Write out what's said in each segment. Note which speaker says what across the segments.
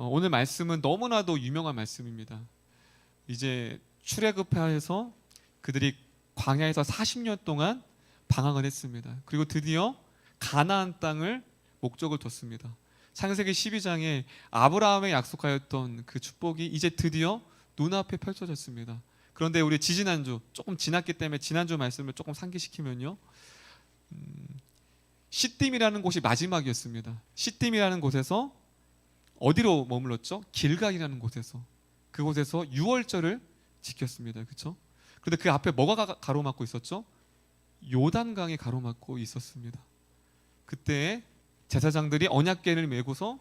Speaker 1: 오늘 말씀은 너무나도 유명한 말씀입니다. 이제 출애굽해서 그들이 광야에서 40년 동안 방황을 했습니다. 그리고 드디어 가나안 땅을 목적을 뒀습니다. 창세기 12장에 아브라함에 약속하였던 그 축복이 이제 드디어 눈앞에 펼쳐졌습니다. 그런데 우리 지지난주 조금 지났기 때문에 지난주 말씀을 조금 상기시키면요, 시딤이라는 곳이 마지막이었습니다. 시딤이라는 곳에서 어디로 머물렀죠? 길갈이라는 곳에서, 그곳에서 유월절을 지켰습니다. 그렇죠? 그런데 그 앞에 뭐가 가로막고 있었죠? 요단강이 가로막고 있었습니다. 그때 제사장들이 언약궤를 메고서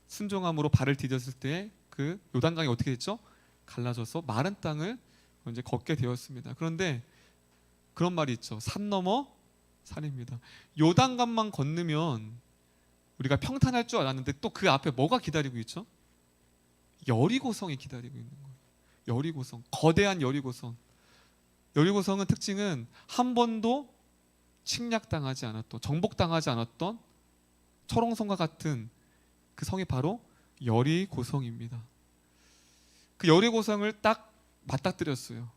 Speaker 1: 순종함으로 발을 디뎠을 때 그 요단강이 어떻게 됐죠? 갈라져서 마른 땅을 이제 걷게 되었습니다. 그런데 그런 말이 있죠. 산 넘어 산입니다. 요단강만 건너면 우리가 평탄할 줄 알았는데 또 그 앞에 뭐가 기다리고 있죠? 여리고성이 기다리고 있는 거예요. 여리고성, 거대한 여리고성. 여리고성은 특징은 한 번도 침략당하지 않았던, 정복당하지 않았던 초롱성과 같은 그 성이 바로 여리고성입니다. 그 여리고성을 딱 맞닥뜨렸어요.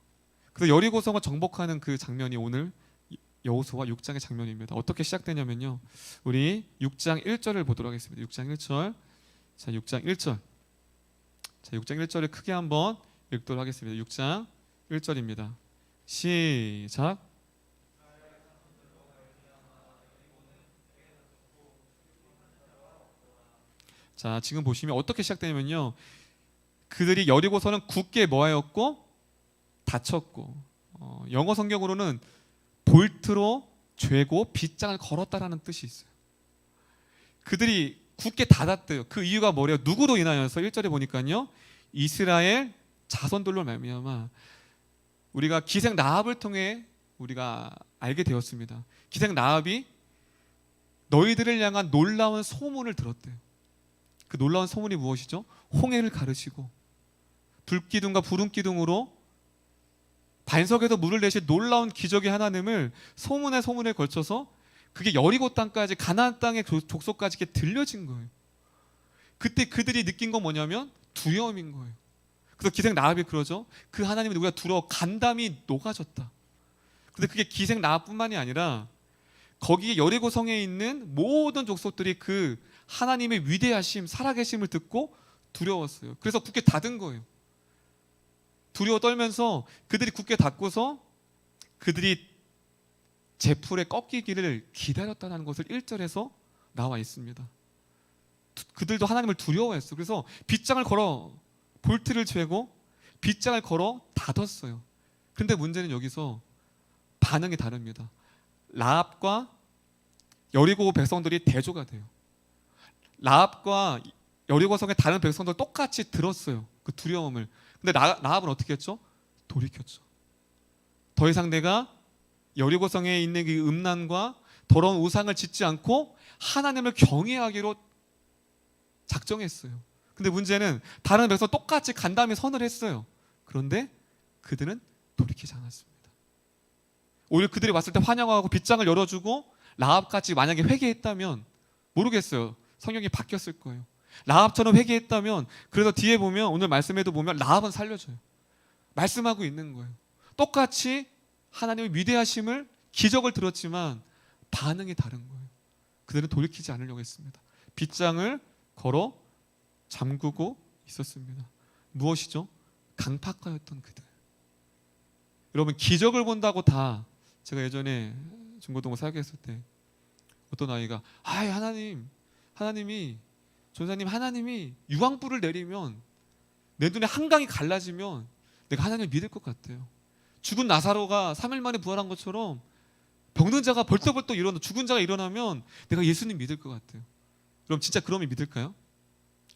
Speaker 1: 그래서 여리고성을 정복하는 그 장면이 오늘 여호수아 6장의 장면입니다. 어떻게 시작되냐면요, 우리 6장 1절을 보도록 하겠습니다. 6장 1절. 자, 6장 1절. 자, 6장 1절을 크게 한번 읽도록 하겠습니다. 6장 1절입니다. 시작. 자, 지금 보시면 어떻게 시작되냐면요, 그들이 여리고성은 굳게 뭐하였고 닫혔고, 영어 성경으로는 볼트로 죄고 빗장을 걸었다라는 뜻이 있어요. 그들이 굳게 닫았대요. 그 이유가 뭐래요? 누구로 인하여서 1절에 보니까요, 이스라엘 자손들로 말미암아. 우리가 기생 라합을 통해 우리가 알게 되었습니다. 기생 라합이 너희들을 향한 놀라운 소문을 들었대요. 그 놀라운 소문이 무엇이죠? 홍해를 가르시고 불기둥과 부름기둥으로 반석에서 물을 내신 놀라운 기적의 하나님을 소문에 소문에 걸쳐서 그게 여리고 땅까지, 가나안 땅의 족속까지 이렇게 들려진 거예요. 그때 그들이 느낀 건 뭐냐면 두려움인 거예요. 그래서 기생 라합이 그러죠. 그 하나님을 우리가 두려워 간담이 녹아졌다. 근데 그게 기생 라합뿐만이 아니라 거기 여리고성에 있는 모든 족속들이 그 하나님의 위대하심, 살아계심을 듣고 두려웠어요. 그래서 굳게 닫은 거예요. 두려워 떨면서 그들이 굳게 닫고서 그들이 제풀에 꺾이기를 기다렸다는 것을 1절에서 나와 있습니다. 그들도 하나님을 두려워했어요. 그래서 빗장을 걸어, 볼트를 죄고 빗장을 걸어 닫았어요. 근데 문제는 여기서 반응이 다릅니다. 라합과 여리고 백성들이 대조가 돼요. 라합과 여리고성의 다른 백성들 똑같이 들었어요. 그 두려움을. 근데 라합은 어떻게 했죠? 돌이켰죠. 더 이상 내가 여리고성에 있는 그 음란과 더러운 우상을 짓지 않고 하나님을 경외하기로 작정했어요. 근데 문제는 다른 백성 똑같이 간담이 선을 했어요. 그런데 그들은 돌이키지 않았습니다. 오히려 그들이 왔을 때 환영하고 빗장을 열어주고 라합같이 만약에 회개했다면, 모르겠어요, 성경이 바뀌었을 거예요. 라합처럼 회개했다면, 그래서 뒤에 보면, 오늘 말씀에도 보면 라합은 살려줘요. 말씀하고 있는 거예요. 똑같이 하나님의 위대하심을, 기적을 들었지만 반응이 다른 거예요. 그들은 돌이키지 않으려고 했습니다. 빗장을 걸어 잠그고 있었습니다. 무엇이죠? 강팍하였던 그들. 여러분, 기적을 본다고 다, 제가 예전에 중고등부 사역했을 때 어떤 아이가 하나님이 전사님, 하나님이 유황불을 내리면 내 눈에 한강이 갈라지면 내가 하나님을 믿을 것 같아요. 죽은 나사로가 3일 만에 부활한 것처럼 병든 자가 벌떡벌떡 일어나, 죽은 자가 일어나면 내가 예수님 믿을 것 같아요. 그럼 진짜 그러면 믿을까요?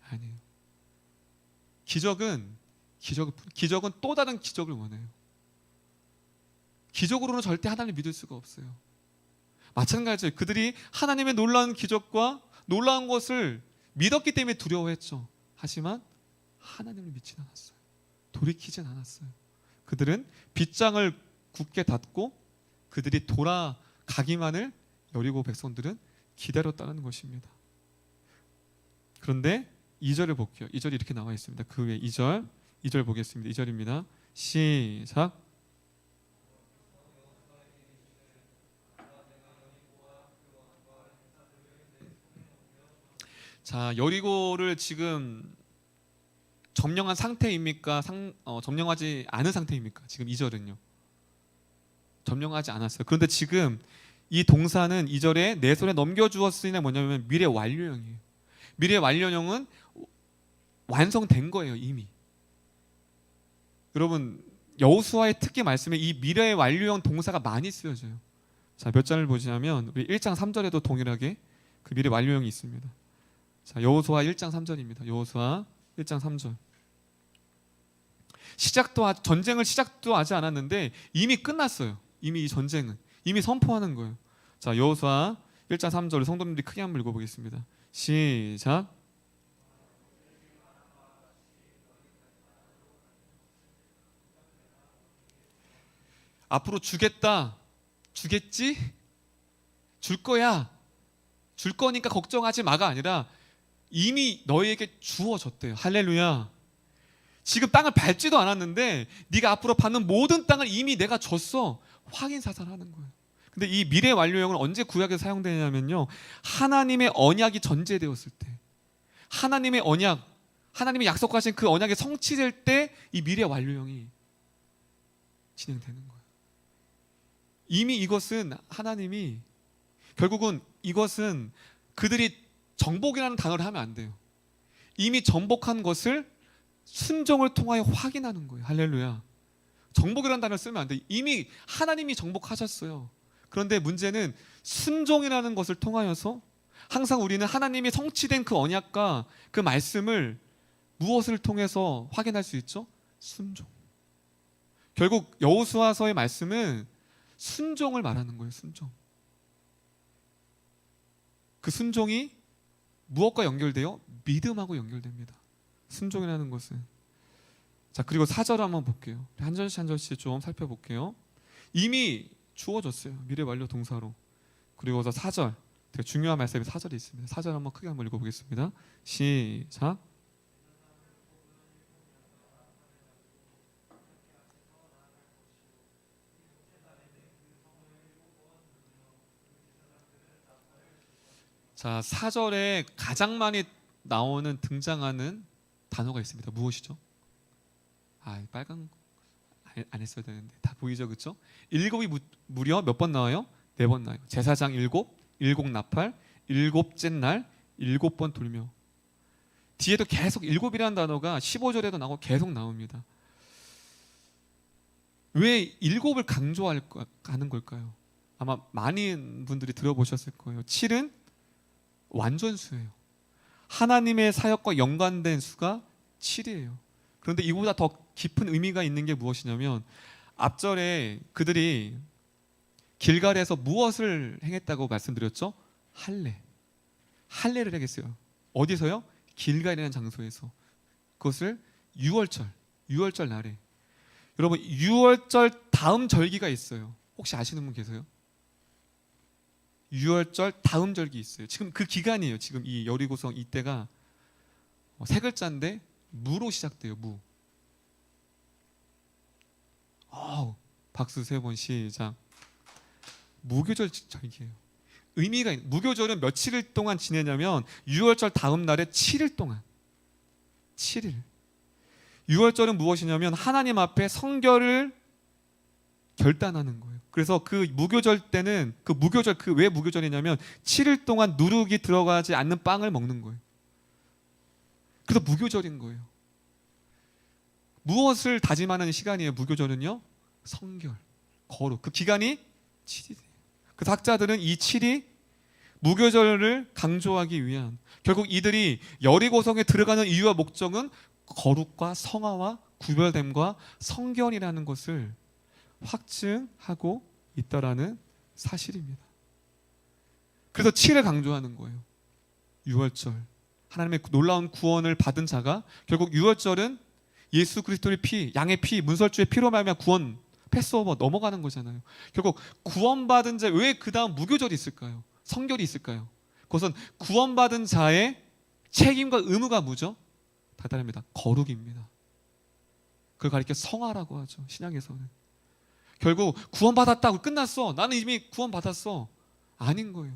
Speaker 1: 아니에요. 기적은 또 다른 기적을 원해요. 기적으로는 절대 하나님을 믿을 수가 없어요. 마찬가지예요. 그들이 하나님의 놀라운 기적과 놀라운 것을 믿었기 때문에 두려워했죠. 하지만 하나님을 믿지는 않았어요. 돌이키진 않았어요. 그들은 빗장을 굳게 닫고 그들이 돌아가기만을 여리고 백성들은 기다렸다는 것입니다. 그런데 2절을 볼게요. 2절이 이렇게 나와 있습니다. 그 외에 2절 보겠습니다. 2절입니다. 시작. 자, 여리고를 지금 점령한 상태입니까? 점령하지 않은 상태입니까? 지금 2절은요. 점령하지 않았어요. 그런데 지금 이 동사는 2절에 내 손에 넘겨주었으니 뭐냐면 미래 완료형이에요. 미래 완료형은 완성된 거예요, 이미. 여러분, 여호수아의 특기 말씀에 이 미래 완료형 동사가 많이 쓰여져요. 자, 몇 장을 보시냐면 우리 1장 3절에도 동일하게 그 미래 완료형이 있습니다. 자, 여호수아 1장 3절입니다. 여호수아 1장 3절. 전쟁을 시작도 하지 않았는데 이미 끝났어요. 이미 이 전쟁은 이미 선포하는 거예요. 자, 여호수아 1장 3절 성도님들이 크게 한번 읽어보겠습니다. 시작. 앞으로 주겠다, 주겠지, 줄 거야, 줄 거니까 걱정하지 마가 아니라 이미 너희에게 주어졌대요. 할렐루야. 지금 땅을 밟지도 않았는데 네가 앞으로 받는 모든 땅을 이미 내가 줬어. 확인 사살하는 거예요. 근데 이 미래 완료형은 언제 구약에서 사용되냐면요, 하나님의 언약이 전제되었을 때, 하나님의 언약, 하나님이 약속하신 그 언약이 성취될 때 이 미래 완료형이 진행되는 거예요. 이미 이것은 하나님이, 결국은 이것은 그들이 정복이라는 단어를 하면 안 돼요. 이미 정복한 것을 순종을 통하여 확인하는 거예요. 할렐루야. 정복이라는 단어를 쓰면 안 돼요. 이미 하나님이 정복하셨어요. 그런데 문제는 순종이라는 것을 통하여서 항상 우리는 하나님이 성취된 그 언약과 그 말씀을 무엇을 통해서 확인할 수 있죠? 순종. 결국 여호수아서의 말씀은 순종을 말하는 거예요. 순종. 그 순종이 무엇과 연결돼요? 믿음하고 연결됩니다. 순종이라는 것은. 자, 그리고 4절 한번 볼게요. 한 절씩 한 절씩 좀 살펴볼게요. 이미 주어졌어요. 미래 완료 동사로. 그리고서 4절, 되게 중요한 말씀이 4절이 있습니다. 4절 한번 크게 한번 읽어보겠습니다. 시작. 자, 4절에 가장 많이 나오는 등장하는 단어가 있습니다. 무엇이죠? 빨간 안 했어야 되는데 다 보이죠, 그렇죠? 일곱이 무려 몇 번 나와요? 4번 나와요. 제사장 일곱 나팔, 일곱째 날, 7번 돌며. 뒤에도 계속 일곱이라는 단어가 15절에도 나오고 계속 나옵니다. 왜 일곱을 강조하는 걸까요? 아마 많은 분들이 들어보셨을 거예요. 7은 완전수예요. 하나님의 사역과 연관된 수가 7이에요. 그런데 이보다 더 깊은 의미가 있는 게 무엇이냐면, 앞절에 그들이 길갈에서 무엇을 행했다고 말씀드렸죠? 할례를 행했어요. 어디서요? 길갈이라는 장소에서. 그것을 6월절 날에. 여러분, 6월절 다음 절기가 있어요. 혹시 아시는 분 계세요? 6월절 다음 절기 있어요. 지금 그 기간이에요. 지금 이 여리고성 이때가 세 글자인데 무로 시작돼요. 무. 박수 3번 시작. 무교절 절기예요. 의미가 있는. 무교절은 며칠 동안 지내냐면 6월절 다음 날에 7일 동안. 7일. 6월절은 무엇이냐면 하나님 앞에 성결을 결단하는 거예요. 그래서 그 무교절 때는 왜 무교절이냐면 7일 동안 누룩이 들어가지 않는 빵을 먹는 거예요. 그래서 무교절인 거예요. 무엇을 다짐하는 시간이에요? 무교절은요? 성결, 거룩. 그 기간이 7일이에요. 그래서 학자들은 이 7이 무교절을 강조하기 위한, 결국 이들이 여리고성에 들어가는 이유와 목적은 거룩과 성화와 구별됨과 성결이라는 것을 확증하고 있다라는 사실입니다. 그래서 7을 강조하는 거예요. 6월절. 하나님의 놀라운 구원을 받은 자가, 결국 6월절은 예수 그리스도의 피, 양의 피, 문설주의 피로 말미암아 구원, 패스오버 넘어가는 거잖아요. 결국 구원받은 자, 왜 그 다음 무교절이 있을까요? 성결이 있을까요? 그것은 구원받은 자의 책임과 의무가 뭐죠? 다다릅니다. 거룩입니다. 그걸 가리켜 성화라고 하죠. 신약에서는. 결국 구원받았다고 끝났어. 나는 이미 구원받았어. 아닌 거예요.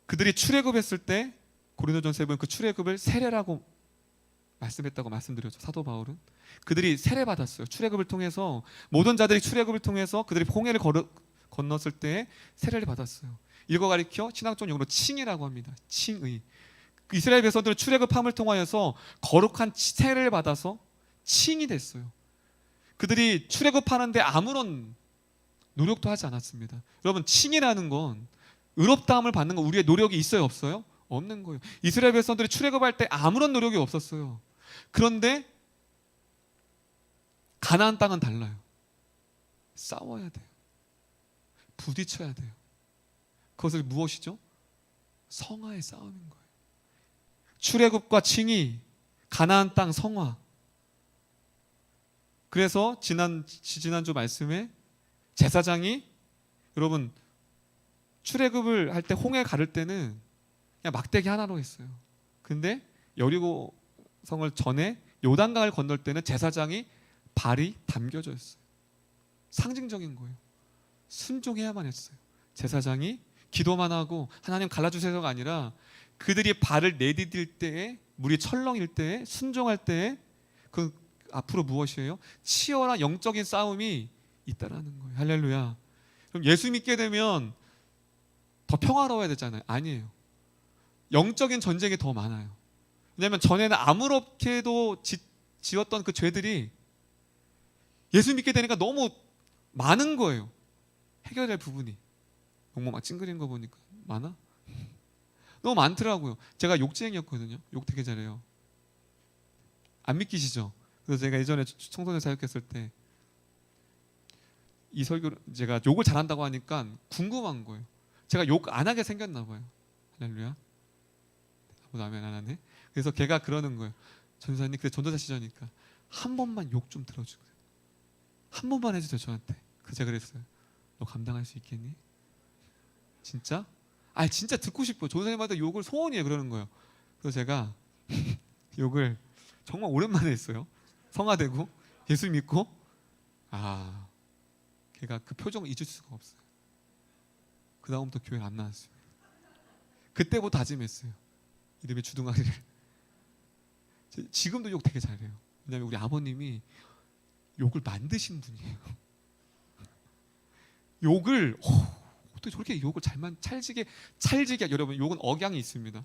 Speaker 1: 그들이 출애굽했을 때 고린도전서에 보면 그 출애굽을 세례라고 말씀했다고 말씀드렸죠. 사도 바울은 그들이 세례 받았어요. 출애굽을 통해서 모든 자들이 출애굽을 통해서 그들이 홍해를 건넜을 때 세례를 받았어요. 이거 가리켜 신학적 용어로 칭이라고 합니다. 칭의. 이스라엘 백성들은 출애굽함을 통하여서 거룩한 세례를 받아서 칭이 됐어요. 그들이 출애굽하는데 아무런 노력도 하지 않았습니다. 여러분, 칭이라는 건 의롭다함을 받는 건 우리의 노력이 있어요, 없어요? 없는 거예요. 이스라엘 백성들이 출애굽할 때 아무런 노력이 없었어요. 그런데 가나안 땅은 달라요. 싸워야 돼요. 부딪혀야 돼요. 그것을 무엇이죠? 성화의 싸움인 거예요. 출애굽과 칭이, 가나안 땅 성화. 그래서 지난주 말씀에 제사장이, 여러분, 출애굽을 할 때 홍해 가를 때는 그냥 막대기 하나로 했어요. 근데 여리고 성을 전에 요단강을 건널 때는 제사장이 발이 담겨져 있어요. 상징적인 거예요. 순종해야만 했어요. 제사장이 기도만 하고 하나님 갈라주세요가 아니라 그들이 발을 내디딜 때에, 물이 철렁일 때에, 순종할 때에 그 앞으로 무엇이에요? 치열한 영적인 싸움이 있다라는 거예요. 할렐루야. 그럼 예수 믿게 되면 더 평화로워야 되잖아요. 아니에요. 영적인 전쟁이 더 많아요. 왜냐하면 전에는 아무렇게도 지었던 그 죄들이 예수 믿게 되니까 너무 많은 거예요. 해결될 부분이. 욕먹 막 찡그리는 거 보니까 많아? 너무 많더라고요. 제가 욕쟁이였거든요. 욕 되게 잘해요. 안 믿기시죠? 그래서 제가 예전에 청소년 사역했을 때 이 설교를 제가 욕을 잘한다고 하니까 궁금한 거예요. 제가 욕 안 하게 생겼나 봐요. 할렐루야. 아무도 아멘 안 하네. 그래서 걔가 그러는 거예요. 전도사님, 그때 전도사 시절이니까 한 번만 욕 좀 들어주세요. 한 번만 해주세요, 저한테. 그래서 제가 그랬어요. 너 감당할 수 있겠니? 진짜? 아, 진짜 듣고 싶어요. 전도사님한테 욕을 소원이에요. 그러는 거예요. 그래서 제가 욕을 정말 오랜만에 했어요. 성화되고 예수 믿고. 아, 걔가 그 표정을 잊을 수가 없어요. 그 다음부터 교회를 안 나왔어요. 그때부터 다짐했어요. 이름의 주둥아리를. 지금도 욕 되게 잘해요. 왜냐하면 우리 아버님이 욕을 만드신 분이에요. 욕을 어떻게 저렇게 욕을 찰지게 여러분, 욕은 억양이 있습니다.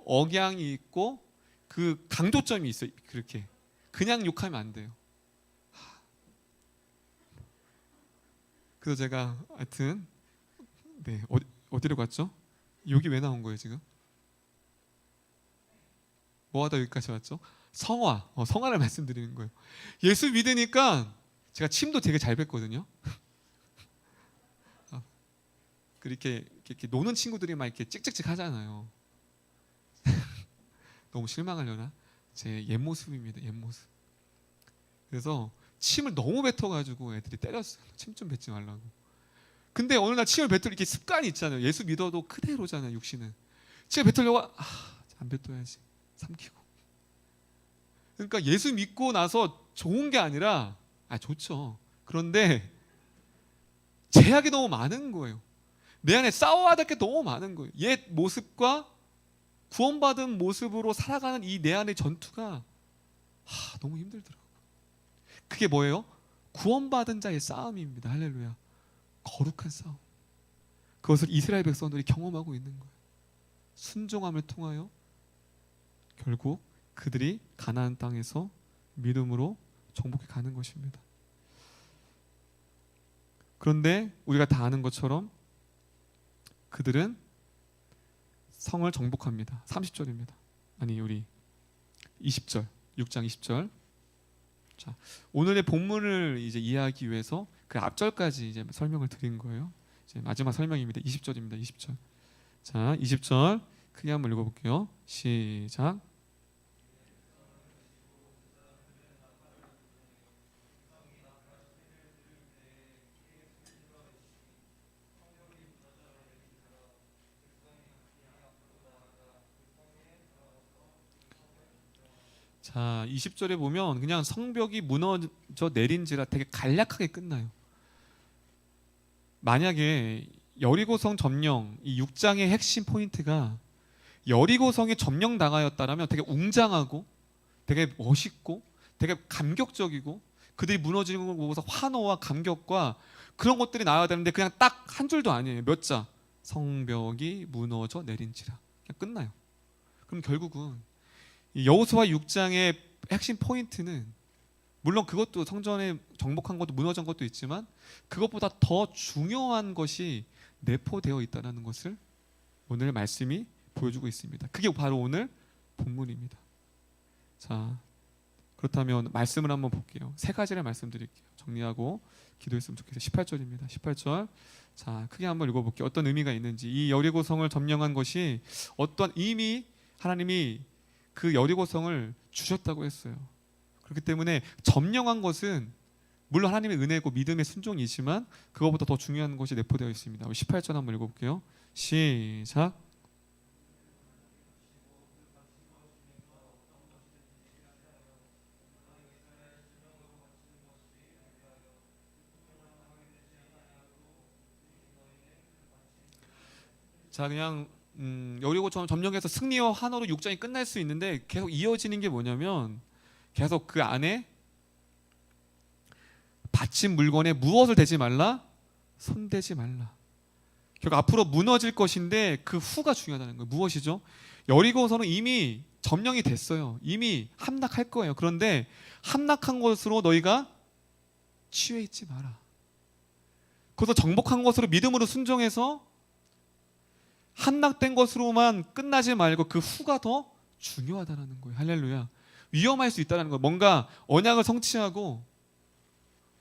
Speaker 1: 억양이 있고 그 강조점이 있어요. 그렇게 그냥 욕하면 안 돼요. 그래서 제가 하여튼 네, 어디로 갔죠? 여기 왜 나온 거예요 지금? 뭐하다 여기까지 왔죠? 성화를 말씀드리는 거예요. 예수 믿으니까 제가 침도 되게 잘 뱉거든요. 이렇게 노는 친구들이 막 이렇게 찍찍찍 하잖아요. 너무 실망하려나? 제 옛 모습입니다. 옛 모습. 그래서 침을 너무 뱉어가지고 애들이 때렸어요. 침 좀 뱉지 말라고. 근데 어느 날 침을 뱉을 이렇게 습관이 있잖아요. 예수 믿어도 그대로잖아요. 육신은. 침을 뱉으려고 안 뱉어야지. 삼키고. 그러니까 예수 믿고 나서 좋은 게 아니라 좋죠. 그런데 제약이 너무 많은 거예요. 내 안에 싸워야 될 게 너무 많은 거예요. 옛 모습과 구원받은 모습으로 살아가는 이 내 안의 전투가 너무 힘들더라고요. 그게 뭐예요? 구원받은 자의 싸움입니다. 할렐루야. 거룩한 싸움. 그것을 이스라엘 백성들이 경험하고 있는 거예요. 순종함을 통하여 결국 그들이 가나안 땅에서 믿음으로 정복해 가는 것입니다. 그런데 우리가 다 아는 것처럼 그들은 성을 정복합니다. 30절입니다. 아니, 우리 20절, 6장 20절. 자, 오늘의 본문을 이제 이해하기 위해서 그 앞절까지 이제 설명을 드린 거예요. 이제 마지막 설명입니다. 20절입니다. 20절. 자, 20절 크게 한번 읽어볼게요. 시작. 자, 20절에 보면 그냥 성벽이 무너져 내린지라 되게 간략하게 끝나요. 만약에 여리고성 점령, 이 6장의 핵심 포인트가 여리고성이 점령당하였다라면 되게 웅장하고 되게 멋있고 되게 감격적이고 그들이 무너지는 걸 보고서 환호와 감격과 그런 것들이 나와야 되는데 그냥 딱 한 줄도 아니에요. 몇 자? 성벽이 무너져 내린지라. 그냥 끝나요. 그럼 결국은 이 여호수아 6장의 핵심 포인트는 물론 그것도 성전에 정복한 것도 무너진 것도 있지만 그것보다 더 중요한 것이 내포되어 있다는 것을 오늘 말씀이 보여주고 있습니다. 그게 바로 오늘 본문입니다. 자, 그렇다면 말씀을 한번 볼게요. 세 가지를 말씀드릴게요. 정리하고 기도했으면 좋겠어요. 18절입니다. 18절. 자, 크게 한번 읽어볼게요. 어떤 의미가 있는지. 이 여리고성을 점령한 것이 어떤 이미 하나님이 그 여리고성을 주셨다고 했어요. 그렇기 때문에 점령한 것은 물론 하나님의 은혜고 믿음의 순종이지만 그것보다 더 중요한 것이 내포되어 있습니다. 18절 한번 읽어볼게요. 시작. 자, 그냥 여리고 점령해서 승리와 환호로 6장이 끝날 수 있는데 계속 이어지는 게 뭐냐면 계속 그 안에 바친 물건에 무엇을 대지 말라? 손대지 말라. 결국 앞으로 무너질 것인데 그 후가 중요하다는 거예요. 무엇이죠? 여리고서는 이미 점령이 됐어요. 이미 함락할 거예요. 그런데 함락한 것으로 너희가 취해 있지 마라. 그래서 정복한 것으로 믿음으로 순종해서 함락된 것으로만 끝나지 말고 그 후가 더 중요하다는 거예요. 할렐루야. 위험할 수 있다는 거예요. 뭔가 언약을 성취하고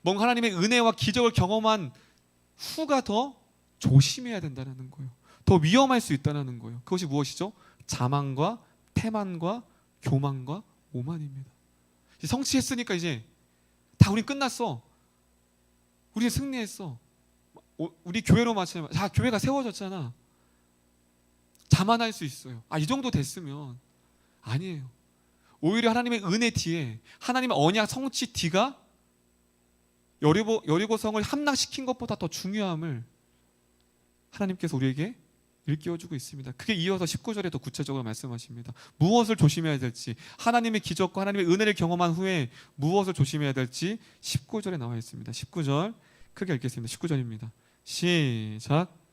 Speaker 1: 뭔가 하나님의 은혜와 기적을 경험한 후가 더 조심해야 된다는 거예요. 더 위험할 수 있다는 거예요. 그것이 무엇이죠? 자만과 태만과 교만과 오만입니다. 이제 성취했으니까 이제 다 우리 끝났어. 우리 승리했어. 우리 교회로 마치면 자, 교회가 세워졌잖아. 자만할 수 있어요. 이 정도 됐으면 아니에요. 오히려 하나님의 은혜 뒤에 하나님의 언약 성취 뒤가 여리고성을 함락시킨 것보다 더 중요함을 하나님께서 우리에게 일깨워주고 있습니다. 그게 이어서 19절에 더 구체적으로 말씀하십니다. 무엇을 조심해야 될지, 하나님의 기적과 하나님의 은혜를 경험한 후에 무엇을 조심해야 될지 19절에 나와 있습니다. 19절 크게 읽겠습니다. 19절입니다. 시작.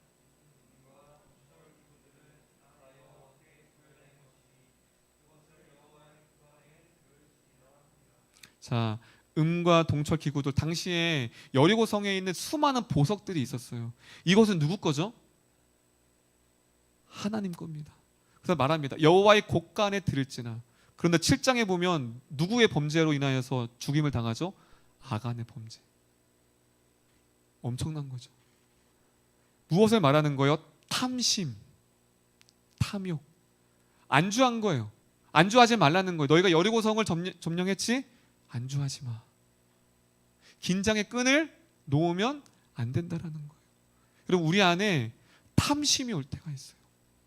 Speaker 1: 자, 음과 동철 기구들, 당시에 여리고 성에 있는 수많은 보석들이 있었어요. 이것은 누구 거죠? 하나님 겁니다. 그래서 말합니다. 여호와의 곳간에 들을지나. 그런데 7장에 보면 누구의 범죄로 인하여서 죽임을 당하죠? 아간의 범죄. 엄청난 거죠. 무엇을 말하는 거예요? 탐심, 탐욕. 안주한 거예요. 안주하지 말라는 거예요. 너희가 여리고성을 점령했지? 안주하지 마. 긴장의 끈을 놓으면 안 된다라는 거예요. 여러분, 우리 안에 탐심이 올 때가 있어요.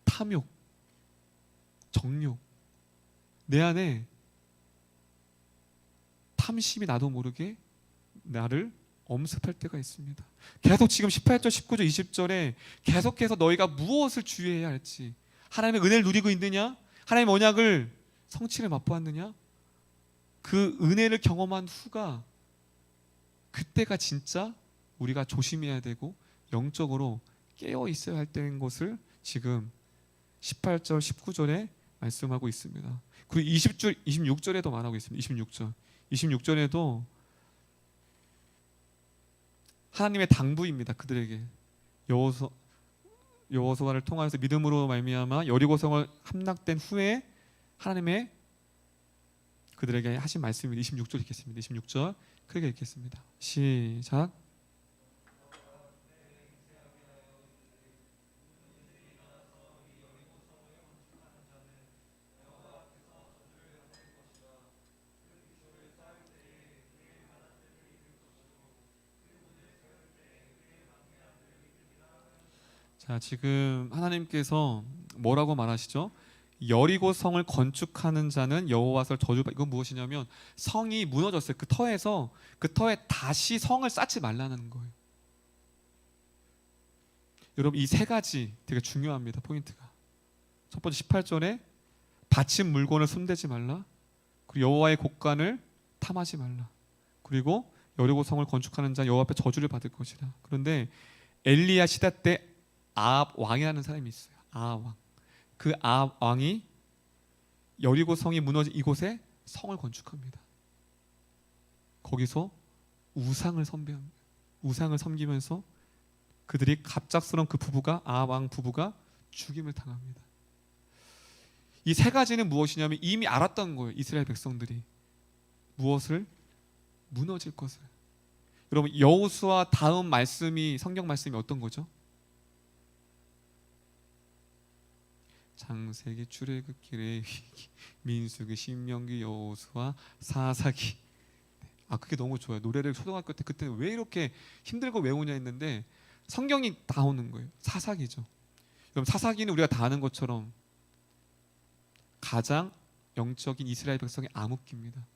Speaker 1: 탐욕, 정욕. 내 안에 탐심이 나도 모르게 나를 엄습할 때가 있습니다. 계속 지금 18절, 19절, 20절에 계속해서 너희가 무엇을 주의해야 할지, 하나님의 은혜를 누리고 있느냐, 하나님의 언약을 성취를 맛보았느냐, 그 은혜를 경험한 후가 그때가 진짜 우리가 조심해야 되고 영적으로 깨어 있어야 할 때인 것을 지금 18절, 19절에 말씀하고 있습니다. 그리고 20절, 26절에도 말하고 있습니다. 26절에도 하나님의 당부입니다. 그들에게 여호수아를 통하여서 믿음으로 말미암아 여리고성을 함락된 후에 하나님의 그들에게 하신 말씀입니다. 26절 읽겠습니다. 26절 크게 읽겠습니다. 시작. 자, 지금 하나님께서 뭐라고 말하시죠? 여리고 성을 건축하는 자는 여호와를 저주받. 이건 무엇이냐면 성이 무너졌어요. 그 터에 다시 성을 쌓지 말라는 거예요. 여러분 이 세 가지 되게 중요합니다. 포인트가. 첫 번째 18절에 바친 물건을 손대지 말라. 그리고 여호와의 곳간을 탐하지 말라. 그리고 여리고 성을 건축하는 자 여호와 앞에 저주를 받을 것이라. 그런데 엘리야 시대 때 아합 왕이라는 사람이 있어요. 아합 왕. 그 아합 왕이 여리고 성이 무너진 이곳에 성을 건축합니다. 거기서 우상을 섬깁니다. 우상을 섬기면서 그들이 갑작스러운 그 부부가 아합 왕 부부가 죽임을 당합니다. 이 세 가지는 무엇이냐면 이미 알았던 거예요. 이스라엘 백성들이 무엇을 무너질 것을. 여러분 여호수아 다음 말씀이 성경 말씀이 어떤 거죠? 창세기, 출애굽기, 레위기, 민수기, 신명기, 여호수아, 사사기. 그게 너무 좋아요. 노래를 초등학교 때 그때는 왜 이렇게 힘들고 외우냐 했는데 성경이 다 오는 거예요. 사사기죠. 여러분 사사기는 우리가 다 아는 것처럼 가장 영적인 이스라엘 백성의 암흑기입니다.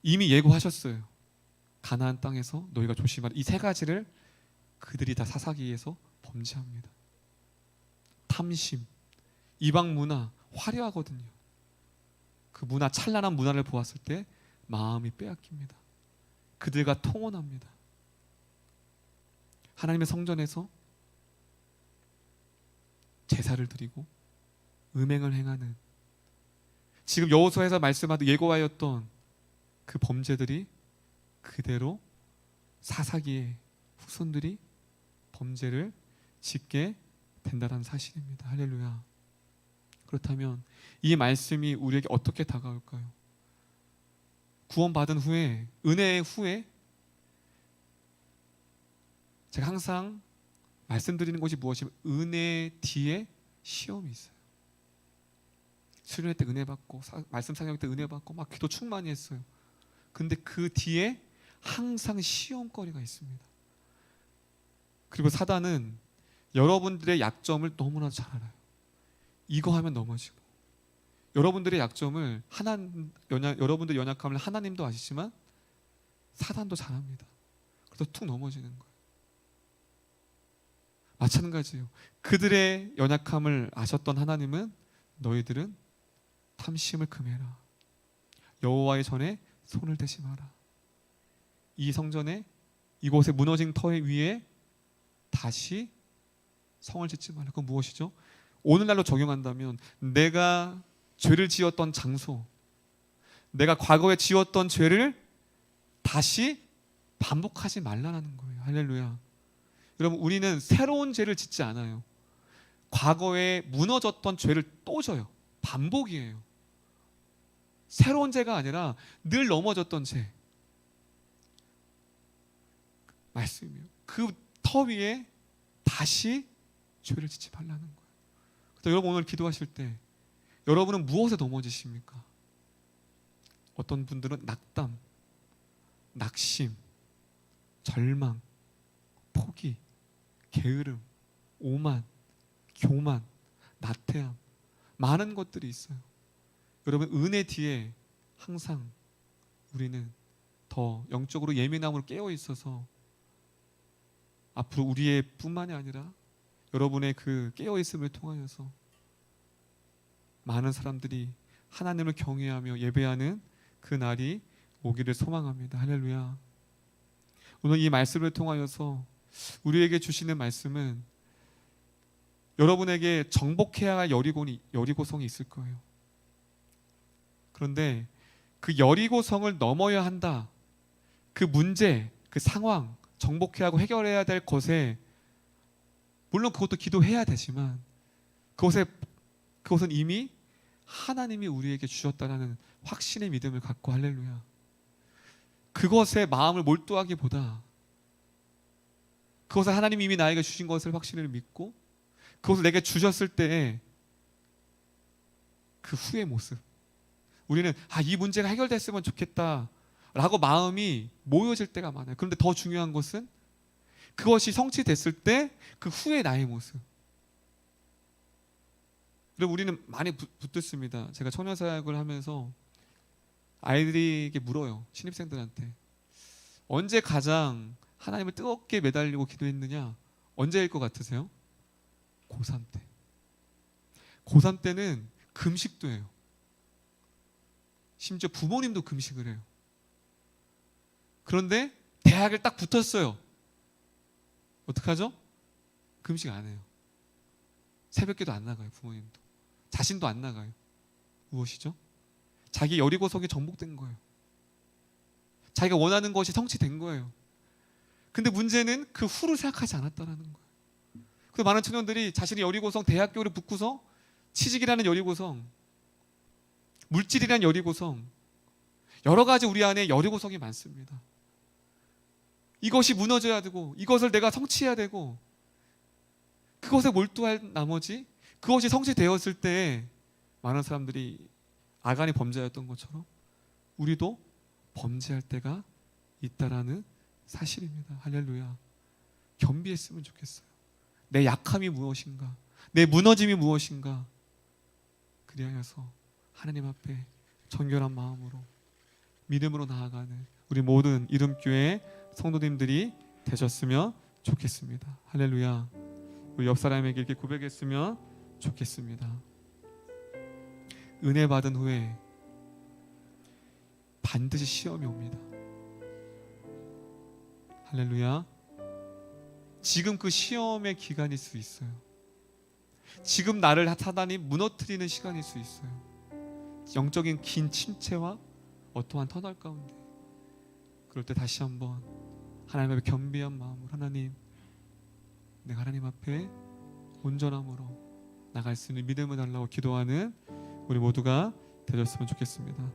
Speaker 1: 이미 예고하셨어요. 가나안 땅에서 너희가 조심하라. 이 세 가지를 그들이 다 사사기에서 범죄합니다. 탐심, 이방 문화 화려하거든요. 그 문화, 찬란한 문화를 보았을 때 마음이 빼앗깁니다. 그들과 통혼합니다. 하나님의 성전에서 제사를 드리고 음행을 행하는, 지금 여호수아에서 말씀하듯 예고하였던 그 범죄들이 그대로 사사기의 후손들이 범죄를 짓게 된다는 사실입니다. 할렐루야. 그렇다면 이 말씀이 우리에게 어떻게 다가올까요? 구원받은 후에, 은혜 후에 제가 항상 말씀드리는 것이 무엇이면 은혜 뒤에 시험이 있어요. 수련회 때 은혜 받고 말씀 상영 때 은혜 받고 막 기도 충만히 했어요. 근데 그 뒤에 항상 시험거리가 있습니다. 그리고 사단은 여러분들의 약점을 너무나 잘 알아요. 이거 하면 넘어지고, 여러분들의 약점을 여러분들의 연약함을 하나님도 아시지만 사단도 잘 압니다. 그래서 툭 넘어지는 거예요. 마찬가지예요. 그들의 연약함을 아셨던 하나님은 너희들은 탐심을 금해라. 여호와의 전에 손을 대지 마라. 이 성전에, 이곳에 무너진 터 위에 다시 성을 짓지 말라. 그건 무엇이죠? 오늘날로 적용한다면 내가 죄를 지었던 장소, 내가 과거에 지었던 죄를 다시 반복하지 말라는 거예요. 할렐루야. 여러분 우리는 새로운 죄를 짓지 않아요. 과거에 무너졌던 죄를 또 져요. 반복이에요. 새로운 죄가 아니라 늘 넘어졌던 죄. 말씀이에요. 그 터 위에 다시 죄를 짓지 말라는 거예요. 그래서 여러분 오늘 기도하실 때 여러분은 무엇에 넘어지십니까? 어떤 분들은 낙담, 낙심, 절망, 포기, 게으름, 오만, 교만, 나태함, 많은 것들이 있어요. 여러분 은혜 뒤에 항상 우리는 더 영적으로 예민함으로 깨어 있어서 앞으로 우리의 뿐만이 아니라 여러분의 그 깨어 있음을 통하여서 많은 사람들이 하나님을 경외하며 예배하는 그 날이 오기를 소망합니다. 할렐루야. 오늘 이 말씀을 통하여서 우리에게 주시는 말씀은 여러분에게 정복해야 할 여리고성이 있을 거예요. 그런데 그 여리고성을 넘어야 한다. 그 문제, 그 상황, 정복해야 하고 해결해야 될 것에 물론 그것도 기도해야 되지만 그것은 이미 하나님이 우리에게 주셨다는 확신의 믿음을 갖고 할렐루야. 그것에 마음을 몰두하기보다 그것을 하나님이 이미 나에게 주신 것을 확신을 믿고 그것을 내게 주셨을 때의 그 후의 모습, 우리는 이 문제가 해결됐으면 좋겠다 라고 마음이 모여질 때가 많아요. 그런데 더 중요한 것은 그것이 성취됐을 때 그 후의 나의 모습. 그리고 우리는 많이 붙듣습니다. 제가 청년사역을 하면서 아이들에게 물어요. 신입생들한테. 언제 가장 하나님을 뜨겁게 매달리고 기도했느냐? 언제일 것 같으세요? 고3 때. 고3 때는 금식도 해요. 심지어 부모님도 금식을 해요. 그런데 대학을 딱 붙었어요. 어떡하죠? 금식 안 해요. 새벽기도 안 나가요. 부모님도. 자신도 안 나가요. 무엇이죠? 자기 여리고성이 정복된 거예요. 자기가 원하는 것이 성취된 거예요. 근데 문제는 그 후를 생각하지 않았다라는 거예요. 그래서 많은 청년들이 자신이 여리고성 대학교를 붙고서 취직이라는 여리고성, 물질이라는 여리고성, 여러 가지 우리 안에 여리고성이 많습니다. 이것이 무너져야 되고 이것을 내가 성취해야 되고 그것에 몰두할 나머지 그것이 성취되었을 때 많은 사람들이 아간이 범죄였던 것처럼 우리도 범죄할 때가 있다라는 사실입니다. 할렐루야. 겸비했으면 좋겠어요. 내 약함이 무엇인가? 내 무너짐이 무엇인가? 그리하여서 하나님 앞에 정결한 마음으로 믿음으로 나아가는 우리 모든 이름교회 성도님들이 되셨으면 좋겠습니다. 할렐루야. 우리 옆 사람에게 이렇게 고백했으면 좋겠습니다. 은혜 받은 후에 반드시 시험이 옵니다. 할렐루야. 지금 그 시험의 기간일 수 있어요. 지금 나를 사단이 무너뜨리는 시간일 수 있어요. 영적인 긴 침체와 어떠한 터널 가운데. 그럴 때 다시 한번 하나님 앞에 겸비한 마음으로 하나님, 내가 하나님 앞에 온전함으로 나갈 수 있는 믿음을 달라고 기도하는 우리 모두가 되셨으면 좋겠습니다.